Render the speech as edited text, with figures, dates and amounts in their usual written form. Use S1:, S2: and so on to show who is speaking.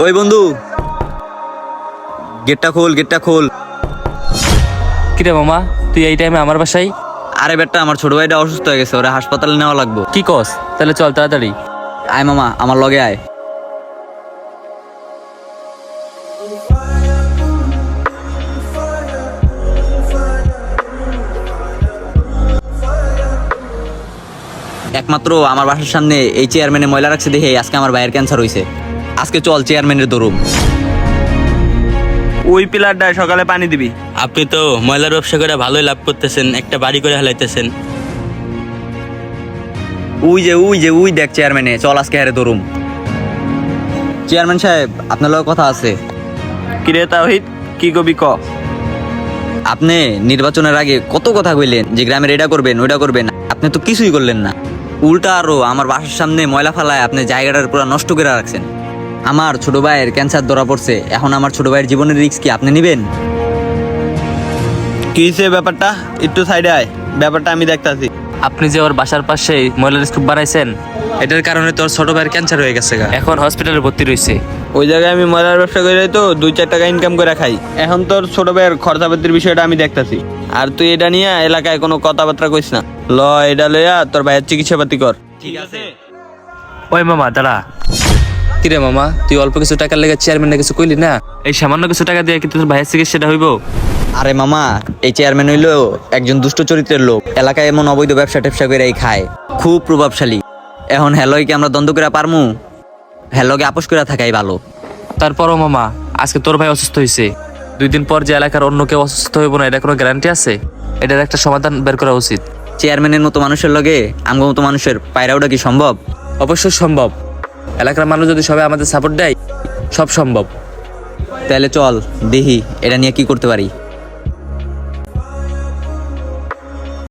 S1: ওই বন্ধু, গেটটা খোল, গেটটা খোল।
S2: কিরে মামা, তুই এই টাইমে আমার বাসায়?
S1: আরে বেটা, আমার ছোট ভাইটা অসুস্থ হয়ে গেছে, ওরা হাসপাতালে নেওয়া লাগবে।
S2: কি কস? তাহলে চল তাড়াতাড়ি।
S1: আয় মামা, আমার লগে আয়। একমাত্র আমার বাসার সামনে এই চেয়ারম্যানে ময়লা রাখছে দেখে আজকে আমার ভাইয়ের ক্যান্সার হইছে। আজকে চল চেয়ারম্যানের দরুম।
S3: ওই পিলারটায় সকালে পানি দিবি।
S4: আপনি তো ময়লার ব্যবসা করে ভালোই লাভ করতেছেন, একটা বাড়ি করে হেলাইতেছেন।
S1: ওই দেখ চেয়ারম্যানে, চল আজকে হারে দরুম। চেয়ারম্যান সাহেব, আপনার লগে কথা আছে।
S3: কিরে তাওহিদ, কি কবি ক।
S1: আপনি নির্বাচনের আগে কত কথা কইলেন যে গ্রামের এটা করবেন ওইটা করবেন, আপনি তো কিছুই করলেন না। উল্টা আরো আমার বাসার সামনে ময়লা ফালায় আপনি জায়গাটার পুরো নষ্ট করে রাখছেন। আমার ছোট ভাইয়ের ক্যান্সার ধরা পড়ছে, এখন আমার ছোট ভাইয়ের জীবনের রিস্ক কি আপনি নিবেন?
S3: কি হইছে ব্যাপারটা? একটু সাইডে আয়, ব্যাপারটা আমি দেখতাছি।
S2: আপনি যে ওর বাসার পাশে ময়লার স্তূপ বানাইছেন, এটার কারণে তোর ছোট ভাইয়ের ক্যান্সার হয়ে গেছে, এখন হসপিটালে ভর্তি রয়েছে।
S3: ওই জায়গায় আমি ময়লার ব্যবসা করে তো 2-4 টাকা ইনকাম করে খাই। এখন তোর ছোট ভাইয়ের খরচাপাতির বিষয়টা আমি দেখতাছি, আর তুই এটা নিয়ে এলাকায় কোনো কথাবার্তা কইস না। ল, এটা লইয়া তোর ভাইয়ের চিকিৎসাপাতি কর।
S1: ঠিক আছে।
S2: ওই মামা দাঁড়া। কিরে মামা, তুই অল্প কিছু টাকার লেগে চেয়ারম্যান কিছু কইলি না? এই সামান্য কিছু টাকা দিয়ে কি তোর ভাইয়ের চিকিৎসাটা হইব?
S1: আরে মামা, এই চেয়ারম্যান হইলো একজন দুষ্ট চরিত্রের লোক, এলাকায় এমন অবৈধ ব্যবসা টেপসা করে খায়, খুব প্রভাবশালী। এখন হ্যালোকে আমরা দ্বন্দ্ব করে পারমু? হ্যালোকে আপোষ করে থাকাই ভালো।
S2: তারপরও মামা, আজকে তোর ভাই অসুস্থ হয়েছে, 2 দিন পর যে এলাকার অন্য কেউ অসুস্থ হইব না, এটা কোনো গ্যারান্টি আছে? এটার একটা সমাধান বের করা উচিত।
S1: চেয়ারম্যানের মতো মানুষের লগে আমগো মতো মানুষের পায়রা ওটা কি সম্ভব?
S2: অবশ্যই সম্ভব। এলাকার মানুষ যদি সবাই আমাদের সাপোর্ট দেয়, সব সম্ভব।
S1: তাহলে চল দেখি এটা নিয়ে কি করতে পারি।